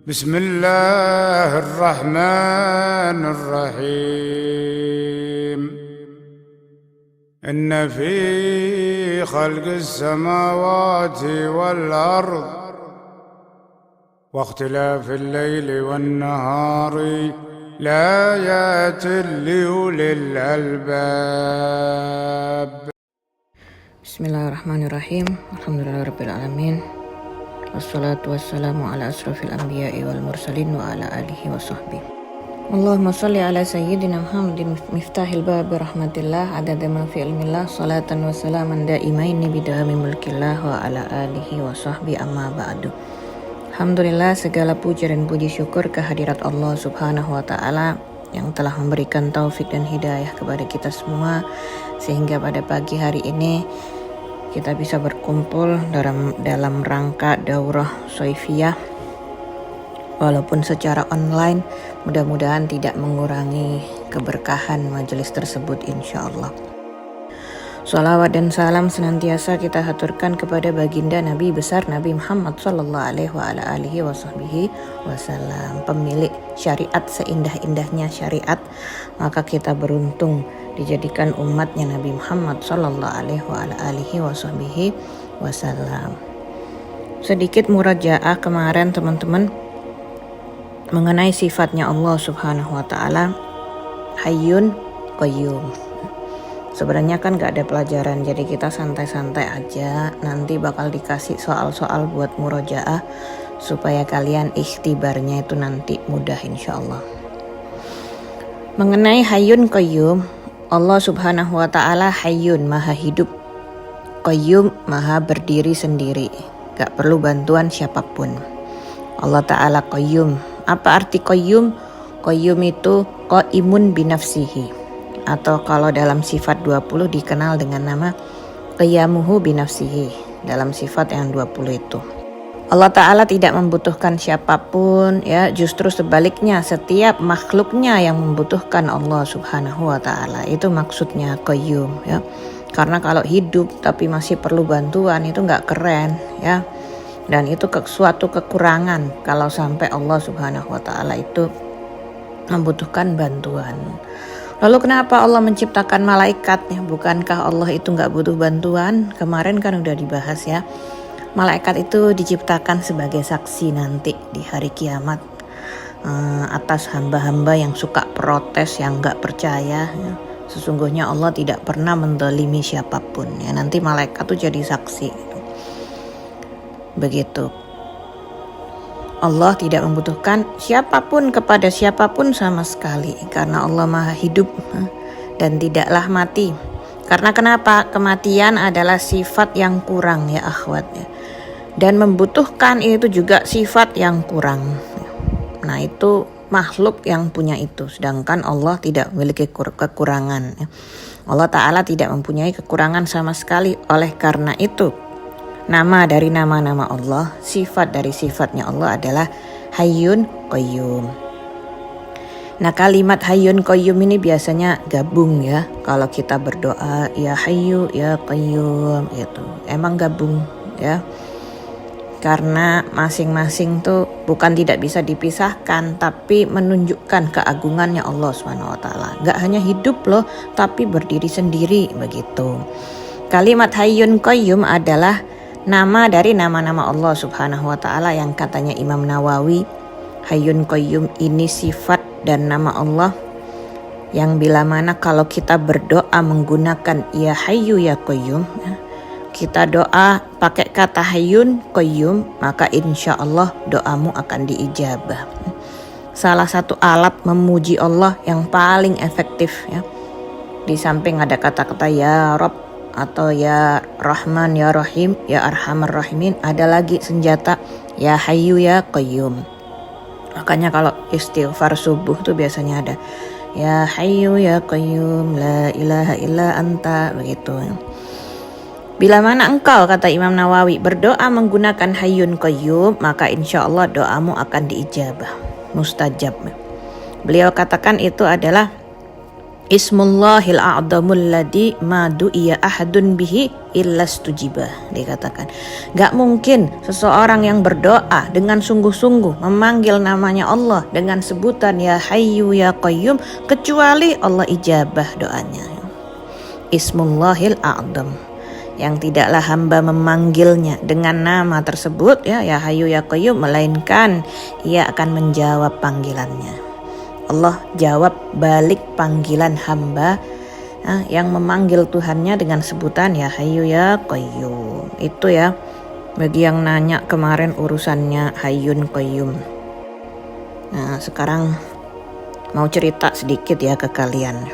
بسم الله الرحمن الرحيم إن في خلق السماوات والأرض واختلاف الليل والنهار لآيات لأولي الألباب. Bismillahirrahmanirrahim. Alhamdulillahirabbil alamin. Wassalatu wassalamu ala asrofil anbiya'i wal mursalin wa ala alihi wa sahbihi. Allahumma salli ala sayyidina Muhammadin miftahil babi rahmatillah adada ma fi ilmillah salatan wa salaman daimaini bidami mulkillah wa ala alihi wa sahbihi amma ba'du. Alhamdulillah, segala puja dan puji syukur kehadirat Allah subhanahu wa ta'ala yang telah memberikan taufik dan hidayah kepada kita semua sehingga pada pagi hari ini kita bisa berkumpul dalam rangka daurah Shaifiyah walaupun secara online. Mudah-mudahan tidak mengurangi keberkahan majelis tersebut insyaallah. Shalawat dan salam senantiasa kita haturkan kepada baginda Nabi besar Nabi Muhammad sallallahu alaihi wasallam, pemilik syariat seindah-indahnya syariat. Maka kita beruntung dijadikan umatnya Nabi Muhammad sallallahu alaihi wasallam. Sedikit murajaah kemarin teman-teman mengenai sifatnya Allah Subhanahu wa taala Hayyun Qayyum. Sebenarnya kan gak ada pelajaran, jadi kita santai-santai aja. Nanti bakal dikasih soal-soal buat murajaah supaya kalian ikhtibarnya itu nanti mudah insyaallah. Mengenai Hayyun Qayyum, Allah Subhanahu wa taala Hayyun, maha hidup, Qayyum, maha berdiri sendiri, gak perlu bantuan siapapun. Allah taala Qayyum. Apa arti Qayyum? Qayyum itu qaimun binafsihi, atau kalau dalam sifat 20 dikenal dengan nama qiyamuhu binafsihi, dalam sifat yang 20 itu. Allah Ta'ala tidak membutuhkan siapapun, ya, justru sebaliknya setiap makhluknya yang membutuhkan Allah Subhanahu wa Ta'ala. Itu maksudnya Qayyum, ya. Karena kalau hidup tapi masih perlu bantuan itu gak keren, ya. Dan itu suatu kekurangan kalau sampai Allah Subhanahu wa Ta'ala itu membutuhkan bantuan. Lalu kenapa Allah menciptakan malaikat? Bukankah Allah itu gak butuh bantuan? Kemarin kan udah dibahas ya. Malaikat itu diciptakan sebagai saksi nanti di hari kiamat atas hamba-hamba yang suka protes, yang gak percaya. Sesungguhnya Allah tidak pernah mendolimi siapapun. Ya, nanti malaikat itu jadi saksi. Begitu. Allah tidak membutuhkan siapapun kepada siapapun sama sekali karena Allah maha hidup dan tidaklah mati. Karena kenapa? Kematian adalah sifat yang kurang ya akhwat ya. Dan membutuhkan itu juga sifat yang kurang. Nah itu makhluk yang punya itu, sedangkan Allah tidak memiliki kekurangan ya. Allah Ta'ala tidak mempunyai kekurangan sama sekali. Oleh karena itu nama dari nama-nama Allah, sifat dari sifatnya Allah adalah Hayyun Qayyum. Nah kalimat Hayyun Qayyum ini biasanya gabung ya. Kalau kita berdoa ya Hayyu ya Qayyum gitu, emang gabung ya. Karena masing-masing tuh bukan tidak bisa dipisahkan, tapi menunjukkan keagungannya Allah SWT. Gak hanya hidup loh, tapi berdiri sendiri begitu. Kalimat Hayyun Qayyum adalah nama dari nama-nama Allah Subhanahu wa taala yang katanya Imam Nawawi, Hayyun Qayyum ini sifat dan nama Allah yang bila mana kalau kita berdoa menggunakan ya Hayyu ya Qayyum, kita doa pakai kata Hayyun Qayyum, maka insya Allah doamu akan diijabah. Salah satu alat memuji Allah yang paling efektif ya. Di samping ada kata-kata ya Rabb atau ya Rahman ya Rahim ya Arhamar Rahimin, ada lagi senjata ya Hayyu ya Qayyum. Makanya kalau istighfar subuh tuh biasanya ada ya Hayyu ya Qayyum la ilaha illa anta begitu. Bila mana engkau, kata Imam Nawawi, berdoa menggunakan Hayyun Qayyum, maka insya Allah doamu akan diijabah, mustajab. Beliau katakan itu adalah Ismullahil a'dhamul ladzi ma du'iya ahadun bihi illa stujibah, dikatakan. Gak mungkin seseorang yang berdoa dengan sungguh-sungguh memanggil namanya Allah dengan sebutan ya hayyu ya qayyum kecuali Allah ijabah doanya. Ismullahil a'dham, yang tidaklah hamba memanggilnya dengan nama tersebut ya hayyu ya qayyum, melainkan ia akan menjawab panggilannya. Allah jawab balik panggilan hamba yang memanggil Tuhannya dengan sebutan ya hayyu ya qayyum. Itu ya bagi yang nanya kemarin urusannya hayyun qayyum. Nah sekarang mau cerita sedikit ya ke kalian.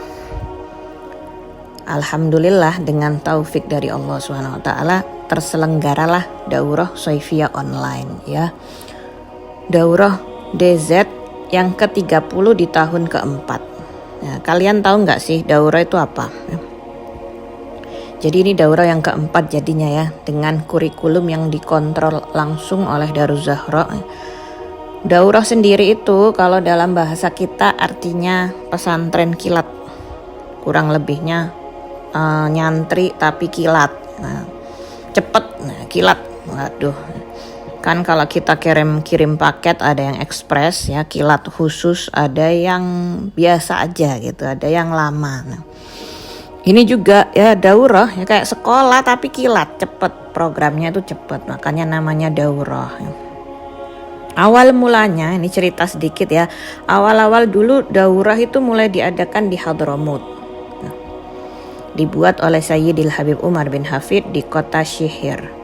Alhamdulillah dengan taufik dari Allah SWT terselenggaralah daurah Soifiyah online ya. Daurah DZ yang ke-30 di tahun keempat. Ya, kalian tahu nggak sih daurah itu apa? Jadi ini daurah yang keempat jadinya ya, dengan kurikulum yang dikontrol langsung oleh Daruz Zahra. Daurah sendiri itu kalau dalam bahasa kita artinya pesantren kilat, kurang lebihnya nyantri tapi kilat. Nah, cepet, kilat, waduh. Kan kalau kita kirim paket ada yang ekspres ya, kilat khusus, ada yang biasa aja gitu, ada yang lama. Nah, ini juga ya daurah ya kayak sekolah tapi kilat, cepet, programnya itu cepet, makanya namanya daurah. Awal mulanya ini cerita sedikit ya. Awal-awal dulu daurah itu mulai diadakan di Hadramut. Nah, dibuat oleh Sayyidil Habib Umar bin Hafid di kota Syihir.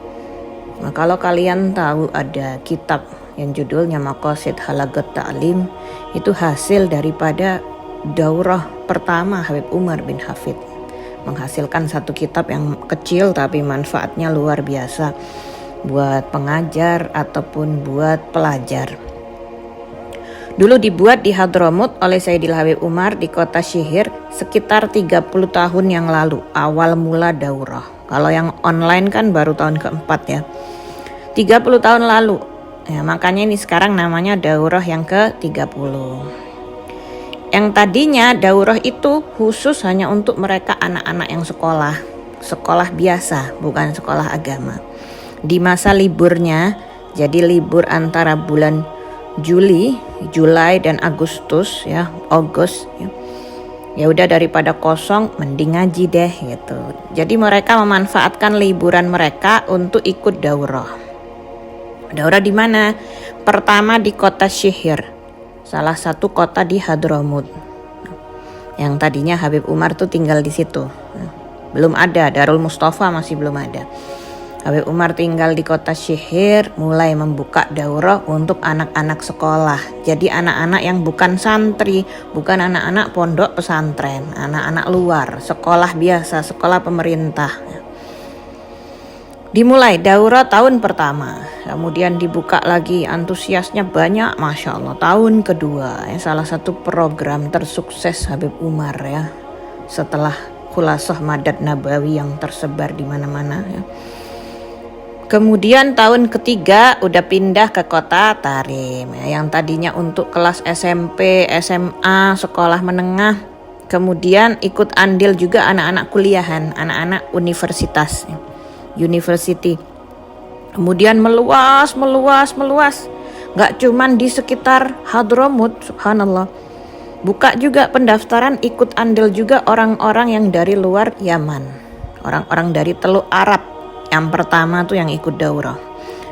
Nah, kalau kalian tahu ada kitab yang judulnya Maqasid Halagat Ta'lim, itu hasil daripada daurah pertama Habib Umar bin Hafid. Menghasilkan satu kitab yang kecil tapi manfaatnya luar biasa buat pengajar ataupun buat pelajar. Dulu dibuat di Hadramut oleh Sayyidil Habib Umar di kota Syihir sekitar 30 tahun yang lalu, awal mula daurah. Kalau yang online kan baru tahun keempat ya. 30 tahun lalu. Ya, makanya ini sekarang namanya daurah yang ke-30. Yang tadinya daurah itu khusus hanya untuk mereka anak-anak yang sekolah biasa, bukan sekolah agama. Di masa liburnya, jadi libur antara bulan Julai dan Agustus ya, ya udah daripada kosong mending ngaji deh gitu. Jadi mereka memanfaatkan liburan mereka untuk ikut daurah. Daurah di mana? Pertama di kota Syihir, salah satu kota di Hadramut. Yang tadinya Habib Umar tuh tinggal di situ. Belum ada, Darul Mustafa masih belum ada. Habib Umar tinggal di kota Syihir, mulai membuka daurah untuk anak-anak sekolah. Jadi anak-anak yang bukan santri, bukan anak-anak pondok pesantren, anak-anak luar, sekolah biasa, sekolah pemerintah. Dimulai daurah tahun pertama, kemudian dibuka lagi, antusiasnya banyak, Masya Allah. Tahun kedua, salah satu program tersukses Habib Umar ya, setelah Khulasah Madad Nabawi yang tersebar di mana-mana ya. Kemudian tahun ketiga udah pindah ke kota Tarim ya, yang tadinya untuk kelas SMP, SMA, sekolah menengah. Kemudian ikut andil juga anak-anak kuliahan, anak-anak universitas. University. Kemudian meluas. Gak cuman di sekitar Hadramut, subhanallah. Buka juga pendaftaran, ikut andil juga orang-orang yang dari luar Yaman. Orang-orang dari Teluk Arab. Yang pertama tuh yang ikut daurah.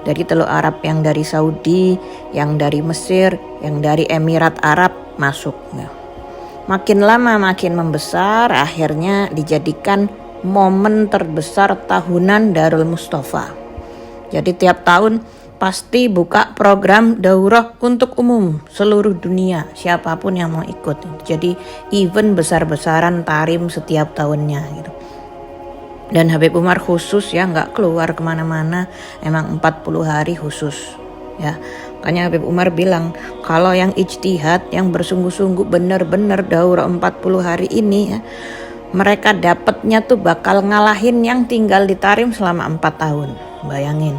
Dari Teluk Arab, yang dari Saudi, yang dari Mesir, yang dari Emirat Arab masuk. Makin lama makin membesar, akhirnya dijadikan momen terbesar tahunan Darul Mustafa. Jadi tiap tahun pasti buka program daurah untuk umum seluruh dunia, siapapun yang mau ikut. Jadi event besar-besaran Tarim setiap tahunnya gitu. Dan Habib Umar khusus ya, nggak keluar kemana-mana, emang 40 hari khusus ya. Makanya Habib Umar bilang kalau yang ijtihad, yang bersungguh-sungguh benar-benar daurah 40 hari ini ya, mereka dapatnya tuh bakal ngalahin yang tinggal di Tarim selama 4 tahun. Bayangin,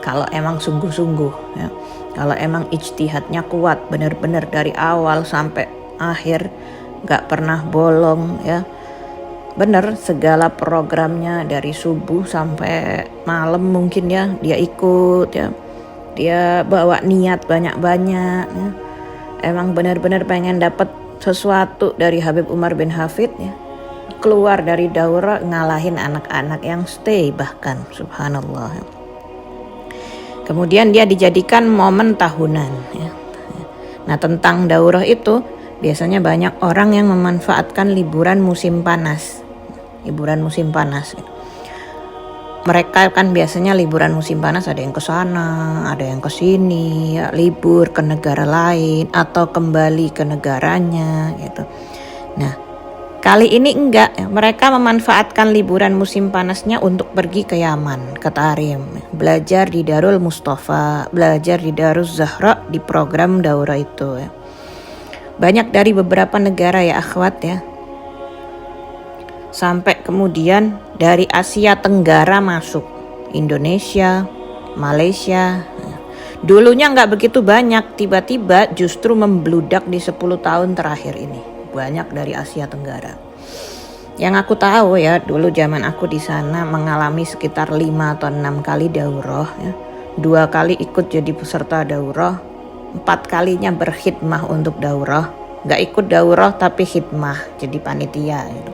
kalau emang sungguh-sungguh ya, kalau emang ijtihadnya kuat benar-benar dari awal sampai akhir gak pernah bolong ya. Bener, segala programnya dari subuh sampai malam mungkin ya dia ikut ya. Dia bawa niat banyak-banyak ya. Emang benar-benar pengen dapat sesuatu dari Habib Umar bin Hafid ya. Keluar dari daurah ngalahin anak-anak yang stay bahkan, subhanallah. Kemudian dia dijadikan momen tahunan ya. Nah, tentang daurah itu biasanya banyak orang yang memanfaatkan liburan musim panas. Mereka kan biasanya liburan musim panas ada yang ke sana, ada yang ke sini, ya, libur ke negara lain atau kembali ke negaranya gitu. Nah, kali ini enggak, mereka memanfaatkan liburan musim panasnya untuk pergi ke Yaman, ke Tarim, belajar di Darul Mustafa, belajar di Darul Zahra di program daurah itu ya. Banyak dari beberapa negara ya akhwat ya. Sampai kemudian dari Asia Tenggara masuk, Indonesia, Malaysia. Dulunya nggak begitu banyak, tiba-tiba justru membludak di 10 tahun terakhir ini. Banyak dari Asia Tenggara. Yang aku tahu ya, dulu zaman aku di sana mengalami sekitar 5 atau 6 kali daurah ya. 2 kali ikut jadi peserta daurah, 4 kalinya berkhidmah untuk daurah. Nggak ikut daurah tapi khidmah, jadi panitia gitu.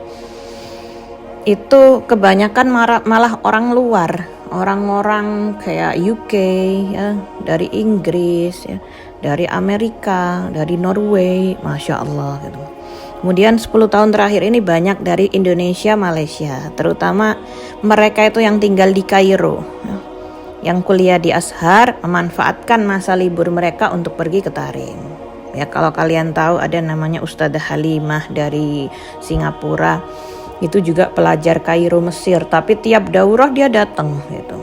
Itu kebanyakan malah orang luar, orang-orang kayak UK ya, dari Inggris ya, dari Amerika, dari Norway, Masya Allah gitu. Kemudian 10 tahun terakhir ini banyak dari Indonesia, Malaysia, terutama mereka itu yang tinggal di Kairo ya, yang kuliah di Azhar, memanfaatkan masa libur mereka untuk pergi ke Tarim. Ya, kalau kalian tahu ada namanya Ustadzah Halimah dari Singapura. Itu juga pelajar Kairo Mesir, tapi tiap daurah dia datang gitu.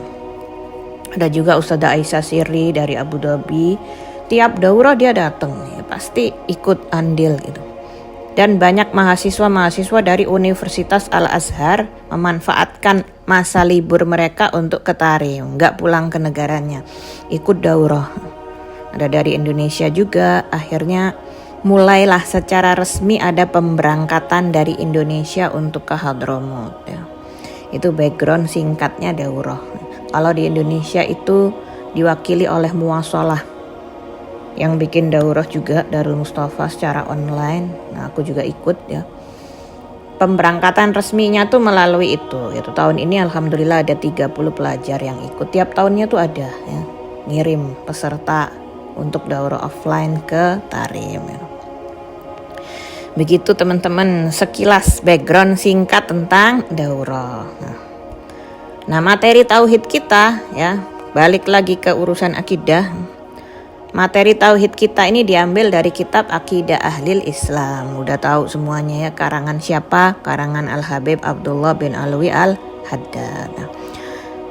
Ada juga Ustadzah Aisyah Sirri dari Abu Dhabi, tiap daurah dia datang ya, pasti ikut andil gitu. Dan banyak mahasiswa-mahasiswa dari Universitas Al-Azhar memanfaatkan masa libur mereka untuk ke Tarim, nggak pulang ke negaranya, ikut daurah. Ada dari Indonesia juga, akhirnya mulailah secara resmi ada pemberangkatan dari Indonesia untuk ke Hadramut ya. Itu background singkatnya daurah. Kalau di Indonesia itu diwakili oleh Muwasalah yang bikin daurah juga Darul Mustafa secara online. Nah, aku juga ikut ya. Pemberangkatan resminya tuh melalui itu. Itu tahun ini alhamdulillah ada 30 pelajar yang ikut. Tiap tahunnya tuh ada ya, ngirim peserta untuk daurah offline ke Tarim ya. Begitu teman-teman, sekilas background singkat tentang daurah. Nah, materi tauhid kita ya, balik lagi ke urusan akidah. Materi tauhid kita ini diambil dari kitab Aqidah Ahlil Islam. Udah tahu semuanya ya, karangan siapa? Karangan Al-Habib Abdullah bin Alwi Al-Haddad.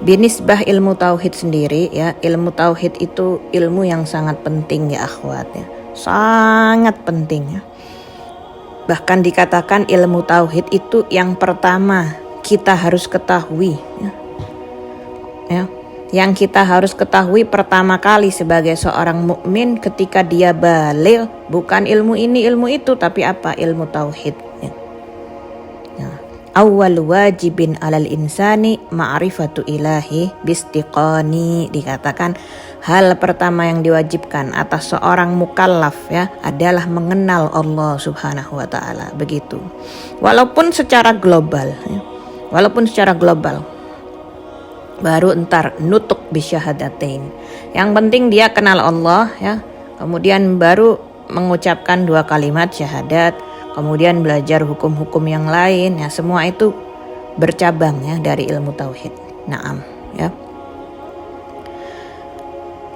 Binisbah ilmu tauhid sendiri ya, ilmu tauhid itu ilmu yang sangat penting ya akhwat ya. Sangat penting ya. Bahkan dikatakan ilmu tauhid itu yang pertama kita harus ketahui ya. Yang kita harus ketahui pertama kali sebagai seorang mukmin ketika dia baligh, bukan ilmu ini ilmu itu, tapi apa? Ilmu tauhid ya. Awwal wajibin alal insani ma'rifatu ilahi bistiqani, dikatakan hal pertama yang diwajibkan atas seorang mukallaf ya adalah mengenal Allah Subhanahu wa taala, begitu. Walaupun secara global ya. Walaupun secara global. Baru entar nutuk bisyahadatain. Yang penting dia kenal Allah ya. Kemudian baru mengucapkan 2 kalimat syahadat. Kemudian belajar hukum-hukum yang lain ya, semua itu bercabang ya dari ilmu tauhid. Naam ya.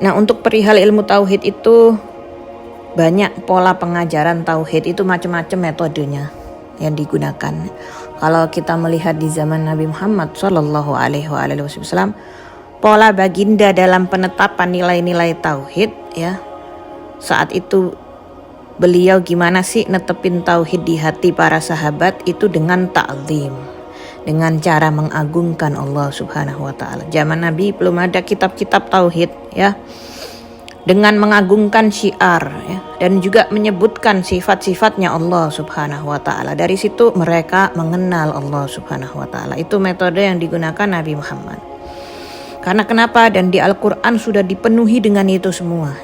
Nah, untuk perihal ilmu tauhid itu banyak pola pengajaran tauhid, itu macam-macam metodenya yang digunakan. Kalau kita melihat di zaman Nabi Muhammad sallallahu alaihi wasallam, pola baginda dalam penetapan nilai-nilai tauhid ya. Saat itu beliau gimana sih netepin tauhid di hati para sahabat itu dengan ta'zim, dengan cara mengagungkan Allah Subhanahu wa taala. Zaman Nabi belum ada kitab-kitab tauhid ya. dengan mengagungkan syiar ya, dan juga menyebutkan sifat-sifatnya Allah Subhanahu wa taala. Dari situ mereka mengenal Allah Subhanahu wa taala. Itu metode yang digunakan Nabi Muhammad. Karena kenapa? Dan di Al-Qur'an sudah dipenuhi dengan itu semua.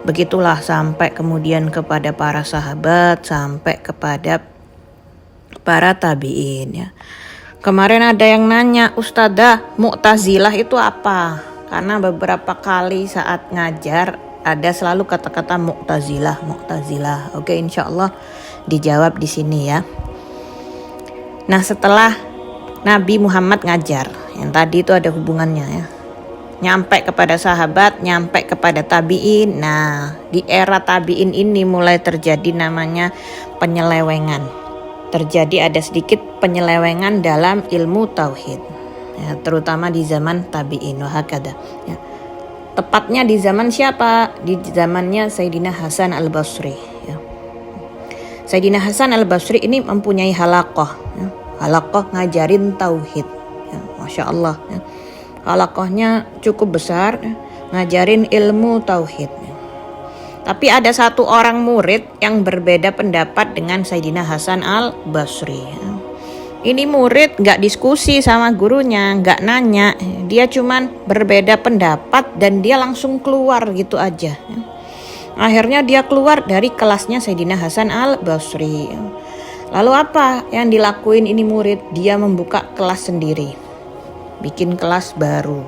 Begitulah sampai kemudian kepada para sahabat, sampai kepada para tabi'in ya. Kemarin ada yang nanya, Ustadzah, Mu'tazilah itu apa? Karena beberapa kali saat ngajar ada selalu kata-kata Mu'tazilah. Oke, insya Allah dijawab di sini ya. Nah, setelah Nabi Muhammad ngajar, yang tadi itu ada hubungannya ya. Nyampe kepada sahabat, nyampe kepada tabi'in. Nah, di era tabi'in ini mulai terjadi namanya penyelewengan. Terjadi ada sedikit penyelewengan dalam ilmu tauhid. Ya, terutama di zaman tabi'in wahakada ya. Tepatnya di zaman siapa? Di zamannya Sayyidina Hasan al-Basri ya. Sayyidina Hasan al-Basri ini mempunyai halaqah ya. Halaqah ngajarin tauhid ya. Masya Allah ya. Halaqahnya cukup besar ya. Ngajarin ilmu tauhid ya. Tapi ada satu orang murid yang berbeda pendapat dengan Sayyidina Hasan al-Basri ya. Ini murid gak diskusi sama gurunya, gak nanya, dia cuman berbeda pendapat dan dia langsung keluar gitu aja. Akhirnya dia keluar dari kelasnya Sayyidina Hasan al-Basri. Lalu apa yang dilakuin ini murid? Dia membuka kelas sendiri, bikin kelas baru.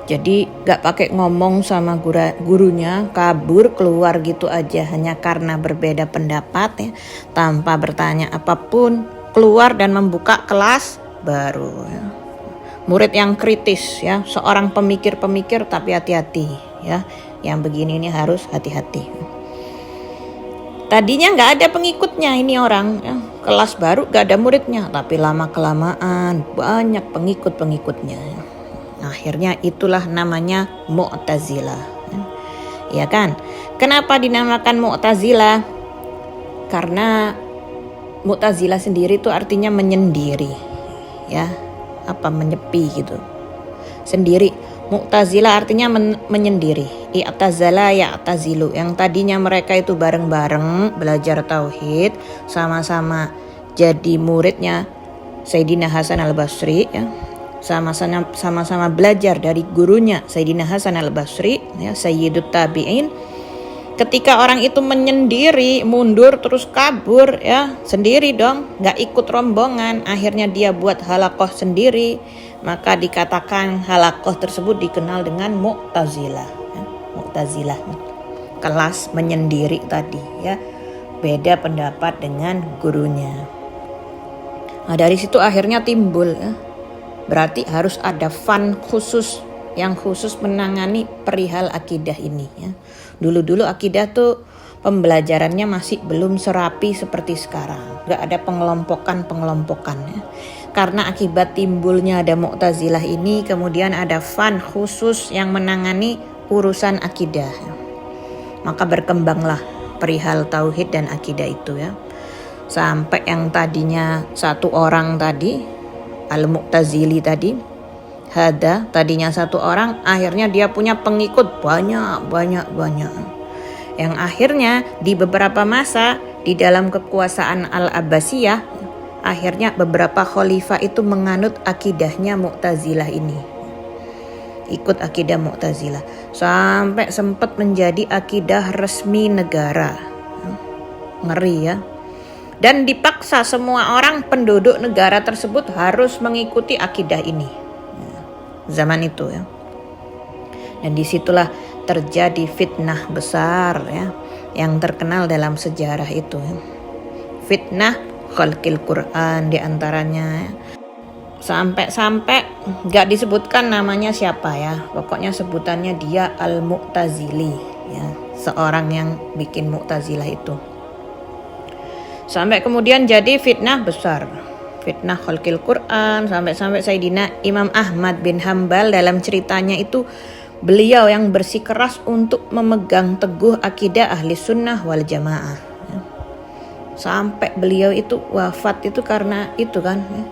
Jadi gak pakai ngomong sama gurunya, kabur keluar gitu aja hanya karena berbeda pendapat ya, tanpa bertanya apapun, keluar dan membuka kelas baru ya. Murid yang kritis ya, seorang pemikir-pemikir tapi hati-hati ya. Yang begini ini harus hati-hati. Tadinya gak ada pengikutnya ini orang ya. Kelas baru gak ada muridnya, tapi lama-kelamaan banyak pengikut-pengikutnya ya. Akhirnya itulah namanya Mu'tazilah ya kan. Kenapa dinamakan Mu'tazilah? Karena Mu'tazilah sendiri itu artinya menyendiri ya, apa menyepi gitu, sendiri. Mu'tazilah artinya menyendiri. I'tazala ya'tazilu, yang tadinya mereka itu bareng-bareng belajar tauhid, sama-sama jadi muridnya Sayyidina Hasan al-Basri ya. Sama-sama belajar dari gurunya Sayyidina Hasan al-Basri ya, Sayyidut Tabi'in. Ketika orang itu menyendiri, mundur terus kabur ya, sendiri dong, gak ikut rombongan, akhirnya dia buat halaqah sendiri, maka dikatakan halaqah tersebut dikenal dengan Mu'tazilah ya. Mu'tazilah, kelas menyendiri tadi ya, beda pendapat dengan gurunya. Nah, dari situ akhirnya timbul ya, berarti harus ada fan khusus yang khusus menangani perihal akidah ini ya. Dulu-dulu akidah tuh pembelajarannya masih belum serapi seperti sekarang. Gak ada pengelompokan ya. Karena akibat timbulnya ada Mu'tazilah ini, kemudian ada fan khusus yang menangani urusan akidah ya. Maka berkembanglah perihal tauhid dan akidah itu ya. Sampai yang tadinya satu orang tadi, Al-Mu'tazili tadi, Hada, tadinya satu orang, akhirnya dia punya pengikut banyak. Yang akhirnya di beberapa masa di dalam kekuasaan Al-Abbasiyah, akhirnya beberapa khalifah itu menganut akidahnya Mu'tazilah ini. Ikut akidah Mu'tazilah sampai sempat menjadi akidah resmi negara. Ngeri ya. Dan dipaksa semua orang penduduk negara tersebut harus mengikuti akidah ini. Zaman itu ya. Dan disitulah terjadi fitnah besar ya, yang terkenal dalam sejarah itu ya. Fitnah khalqil Quran diantaranya ya. Sampai gak disebutkan namanya siapa ya, pokoknya sebutannya dia Al-Mu'tazili ya, seorang yang bikin Mu'tazilah itu. Sampai kemudian jadi fitnah besar, fitnah khalqil Quran, sampai Sayyidina Imam Ahmad bin Hambal dalam ceritanya itu, beliau yang bersikeras untuk memegang teguh akidah ahli sunnah wal jamaah ya. Sampai beliau itu wafat itu karena itu kan ya,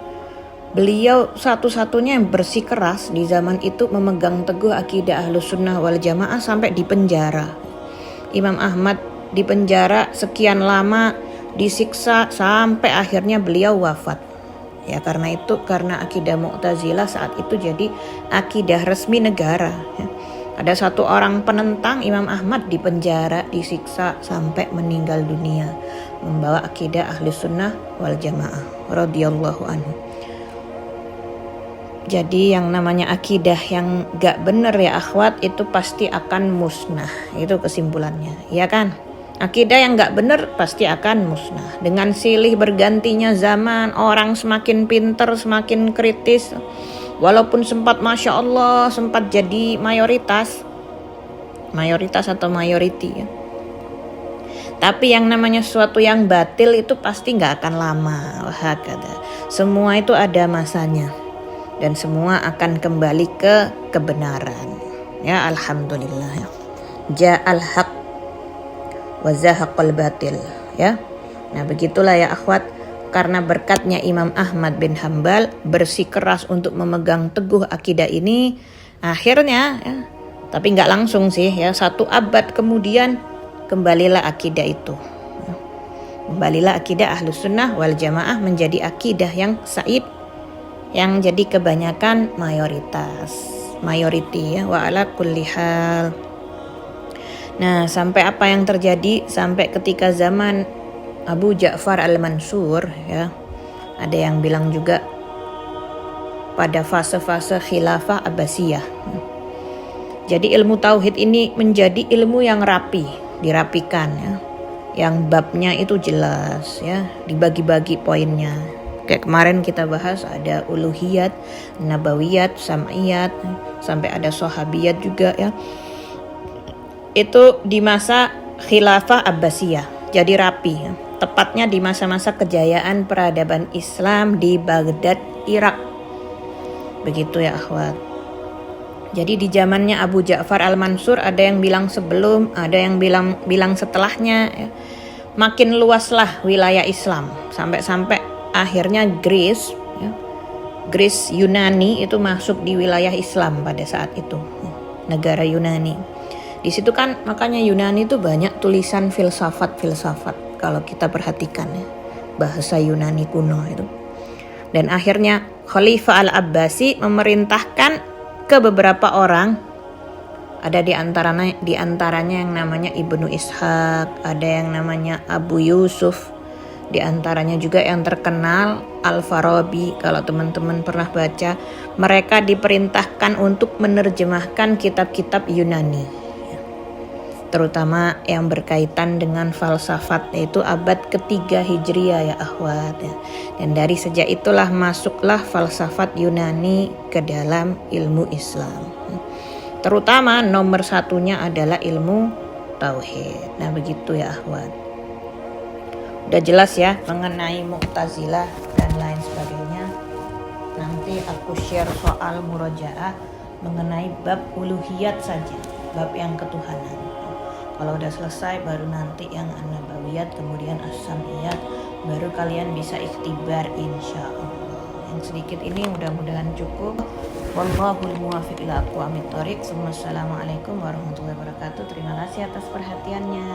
Beliau satu-satunya yang bersikeras di zaman itu memegang teguh akidah Ahlus Sunnah wal Jamaah sampai di penjara. Imam Ahmad di penjara sekian lama, disiksa sampai akhirnya beliau wafat. Ya karena akidah Mu'tazilah saat itu jadi akidah resmi negara. Ya. Ada satu orang penentang Imam Ahmad di penjara, disiksa sampai meninggal dunia, membawa akidah Ahlus Sunnah wal Jamaah radhiyallahu anhu. Jadi yang namanya akidah yang gak bener ya akhwat itu pasti akan musnah. Itu kesimpulannya, ya kan? Akidah yang gak bener pasti akan musnah. Dengan silih bergantinya zaman, orang semakin pinter, semakin kritis. Walaupun sempat Masya Allah, sempat jadi mayoritas atau mayoriti ya. Tapi yang namanya sesuatu yang batil itu pasti gak akan lama. Wah, semua itu ada masanya. Dan semua akan kembali ke kebenaran. Ya alhamdulillah ya. Ja'al haq wa zahaqal batil ya. Nah begitulah ya akhwat, karena berkatnya Imam Ahmad bin Hambal bersikeras untuk memegang teguh akidah ini, akhirnya ya, tapi nggak langsung sih ya, 1 abad kemudian kembalilah akidah itu. Kembalilah akidah Ahlus Sunnah wal Jamaah menjadi akidah yang said, yang jadi kebanyakan mayoriti ya, wa ala kulli hal. Nah, sampai apa yang terjadi sampai ketika zaman Abu Ja'far al-Mansur ya. Ada yang bilang juga pada fase-fase khilafah Abbasiyah. Jadi ilmu tauhid ini menjadi ilmu yang rapi, dirapikan ya. Yang babnya itu jelas ya, dibagi-bagi poinnya. Kayak kemarin kita bahas ada uluhiyat, nabawiyat, sam'iyat, sampai ada sahabiyat juga ya. Itu di masa khilafah Abbasiyah, jadi rapi ya. Tepatnya di masa-masa kejayaan peradaban Islam di Baghdad, Irak. Begitu ya akhwat. Jadi di zamannya Abu Ja'far al-Mansur ada yang bilang sebelum, ada yang bilang setelahnya ya. Makin luaslah wilayah Islam sampai akhirnya Greece Yunani itu masuk di wilayah Islam pada saat itu, negara Yunani. Di situ kan makanya Yunani itu banyak tulisan filsafat kalau kita perhatikan ya, bahasa Yunani kuno itu. Dan akhirnya Khalifah Al-Abbasi memerintahkan ke beberapa orang, ada di antaranya yang namanya Ibnu Ishaq, ada yang namanya Abu Yusuf. Di antaranya juga yang terkenal Al-Farabi, kalau teman-teman pernah baca, mereka diperintahkan untuk menerjemahkan kitab-kitab Yunani, terutama yang berkaitan dengan falsafat, yaitu abad ketiga Hijriah ya akhwat ya. Dan dari sejak itulah masuklah falsafat Yunani ke dalam ilmu Islam, terutama nomor satunya adalah ilmu tauhid. Nah begitu ya akhwat. Udah jelas ya mengenai Mu'tazilah dan lain sebagainya. Nanti aku share soal murojaah mengenai bab uluhiyat saja, bab yang ketuhanan. Kalau udah selesai baru nanti yang an-nabawiyat, kemudian as-sam'iyat, baru kalian bisa ikhtibar insyaallah. Yang sedikit ini mudah-mudahan cukup. Wallahul muwaffiq ila aqwamit thoriq. Wassalamualaikum warahmatullahi wabarakatuh. Terima kasih atas perhatiannya.